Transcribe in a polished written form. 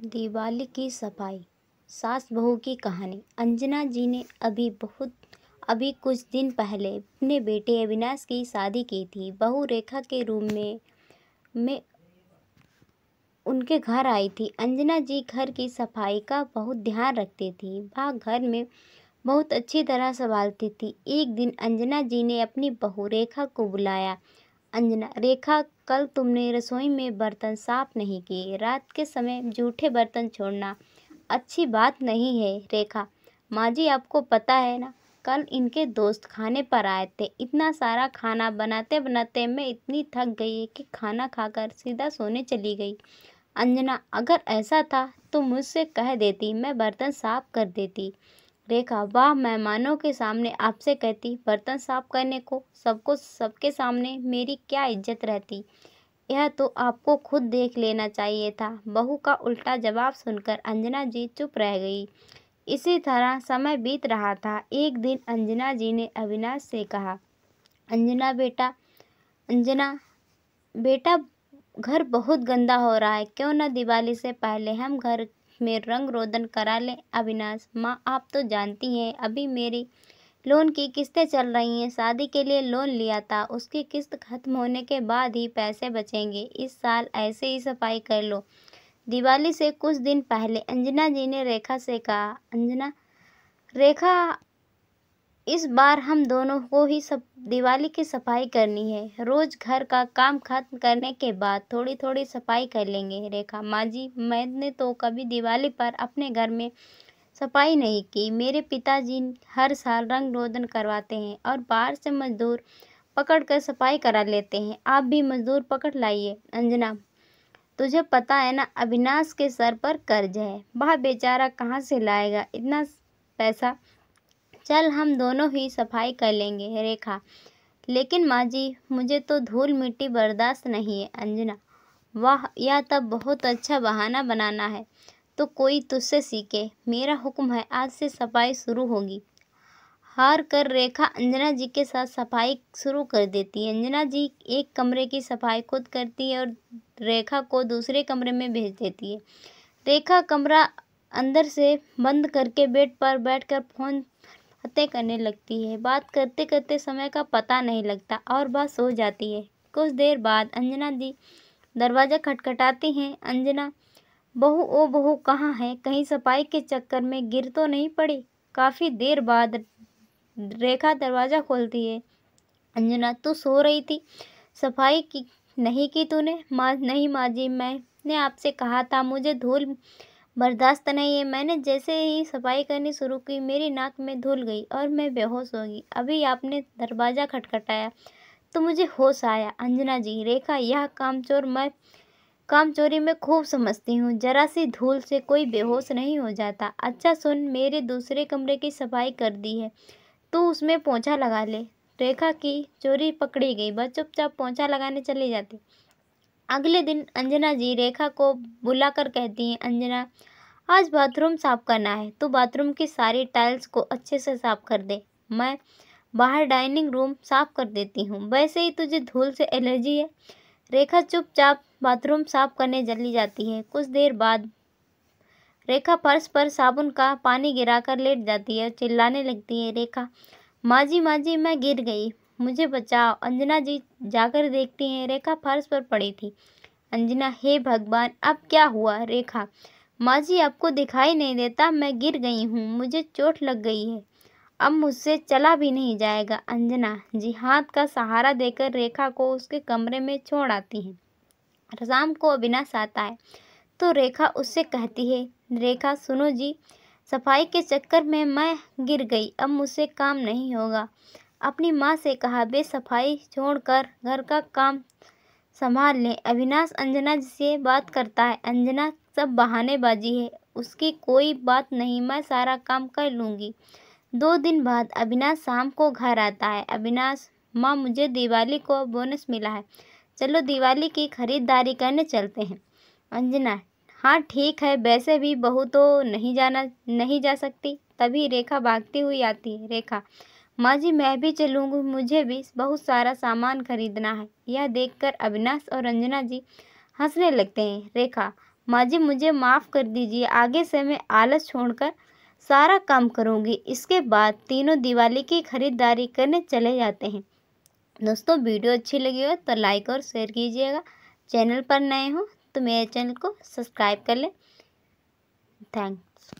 दिवाली की सफाई। सास बहू की कहानी। अंजना जी ने अभी कुछ दिन पहले अपने बेटे अविनाश की शादी की थी। बहू रेखा के रूम में उनके घर आई थी। अंजना जी घर की सफाई का बहुत ध्यान रखती थी। वह घर में बहुत अच्छी तरह संभालती थी। एक दिन अंजना जी ने अपनी बहू रेखा को बुलाया। अंजना, रेखा, कल तुमने रसोई में बर्तन साफ नहीं किए। रात के समय जूठे बर्तन छोड़ना अच्छी बात नहीं है। रेखा, माँ जी आपको पता है ना, कल इनके दोस्त खाने पर आए थे। इतना सारा खाना बनाते बनाते मैं इतनी थक गई कि खाना खाकर सीधा सोने चली गई। अंजना, अगर ऐसा था तो मुझसे कह देती, मैं बर्तन साफ कर देती। रेखा, वाह, मेहमानों के सामने आपसे कहती बर्तन साफ करने को, सबके सामने मेरी क्या इज्जत रहती। यह तो आपको खुद देख लेना चाहिए था। बहू का उल्टा जवाब सुनकर अंजना जी चुप रह गई। इसी तरह समय बीत रहा था। एक दिन अंजना जी ने अविनाश से कहा, अंजना बेटा, घर बहुत गंदा हो रहा है। क्यों न दिवाली से पहले हम घर में रंग रोगन करा लें। अविनाश, माँ आप तो जानती हैं अभी मेरी लोन की किस्तें चल रही हैं। शादी के लिए लोन लिया था, उसकी किस्त खत्म होने के बाद ही पैसे बचेंगे। इस साल ऐसे ही सफाई कर लो। दिवाली से कुछ दिन पहले अंजना जी ने रेखा से कहा, रेखा, इस बार हम दोनों को ही सब दिवाली की सफाई करनी है। रोज घर का काम खत्म करने के बाद थोड़ी थोड़ी सफाई कर लेंगे। रेखा, माँ जी, मैंने तो कभी दिवाली पर अपने घर में सफाई नहीं की। मेरे पिताजी हर साल रंग रोगन करवाते हैं और बाहर से मजदूर पकड़ कर सफाई करा लेते हैं। आप भी मजदूर पकड़ लाइए। अंजना, तुझे पता है ना, अविनाश के सर पर कर्ज है। वह बेचारा कहाँ से लाएगा इतना पैसा। चल हम दोनों ही सफाई कर लेंगे। रेखा, लेकिन माँ जी, मुझे तो धूल मिट्टी बर्दाश्त नहीं है। अंजना, वाह, यह तब बहुत अच्छा बहाना बनाना है तो कोई तुझसे सीखे। मेरा हुक्म है, आज से सफाई शुरू होगी। हार कर रेखा अंजना जी के साथ सफाई शुरू कर देती है। अंजना जी एक कमरे की सफाई खुद करती है और रेखा को दूसरे कमरे में भेज देती है। रेखा कमरा अंदर से बंद करके बेड पर बैठकर फोन बातें करने लगती है। बात करते करते समय का पता नहीं लगता और वह सो जाती है। कुछ देर बाद अंजना जी दरवाज़ा खटखटाती हैं। अंजना, बहू, ओ बहू, कहाँ है? कहीं सफाई के चक्कर में गिर तो नहीं पड़ी? काफ़ी देर बाद रेखा दरवाज़ा खोलती है। अंजना, तू सो रही थी? सफाई की नहीं की तूने? माँ, नहीं माँ जी, मैंने आपसे कहा था मुझे धूल बर्दाश्त नहीं है। मैंने जैसे ही सफाई करनी शुरू की मेरी नाक में धूल गई और मैं बेहोश हो गई। अभी आपने दरवाज़ा खटखटाया तो मुझे होश आया। अंजना जी, रेखा, यह कामचोरी मैं खूब समझती हूँ। जरा सी धूल से कोई बेहोश नहीं हो जाता। अच्छा सुन, मेरे दूसरे कमरे की सफाई कर दी है, तू उसमें पोंछा लगा ले। रेखा की चोरी पकड़ी गई। वह चुपचाप पोंछा लगाने चली जाती। अगले दिन अंजना जी रेखा को बुलाकर कहती हैं, अंजना, आज बाथरूम साफ करना है। तो बाथरूम की सारी टाइल्स को अच्छे से साफ कर दे। मैं बाहर डाइनिंग रूम साफ कर देती हूँ। वैसे ही तुझे धूल से एलर्जी है। रेखा चुपचाप बाथरूम साफ करने चली जाती है। कुछ देर बाद रेखा फर्श पर साबुन का पानी गिराकर लेट जाती है और चिल्लाने लगती है, रेखा, माँ जी, मैं गिर गई, मुझे बचाओ। अंजना जी जाकर देखती हैं, रेखा फर्श पर पड़ी थी। अंजना, हे भगवान, अब क्या हुआ? रेखा, माँ जी, आपको दिखाई नहीं देता? मैं गिर गई हूँ, मुझे चोट लग गई है, अब मुझसे चला भी नहीं जाएगा। अंजना जी हाथ का सहारा देकर रेखा को उसके कमरे में छोड़ आती हैं। शाम को अविनाश आता है तो रेखा उससे कहती है, रेखा सुनो जी, सफाई के चक्कर में मैं गिर गई, अब मुझसे काम नहीं होगा। अपनी माँ से कहा वे सफाई छोड़कर घर का काम संभाल लें। अविनाश अंजना से बात करता है। अंजना, सब बहानेबाजी है, उसकी कोई बात नहीं, मैं सारा काम कर लूँगी। 2 दिन बाद अविनाश शाम को घर आता है। अविनाश, माँ, मुझे दिवाली को बोनस मिला है, चलो दिवाली की खरीदारी करने चलते हैं। अंजना, हाँ ठीक है, वैसे भी बहू तो नहीं जा सकती। तभी रेखा भागती हुई आती है। रेखा, माँ जी, मैं भी चलूँगी, मुझे भी बहुत सारा सामान खरीदना है। यह देखकर अविनाश और अंजना जी हंसने लगते हैं। रेखा, माँ जी मुझे माफ़ कर दीजिए, आगे से मैं आलस छोड़कर सारा काम करूँगी। इसके बाद तीनों दिवाली की खरीदारी करने चले जाते हैं। दोस्तों वीडियो अच्छी लगी हो तो लाइक और शेयर कीजिएगा। चैनल पर नए हो तो मेरे चैनल को सब्सक्राइब कर लें। थैंक्स।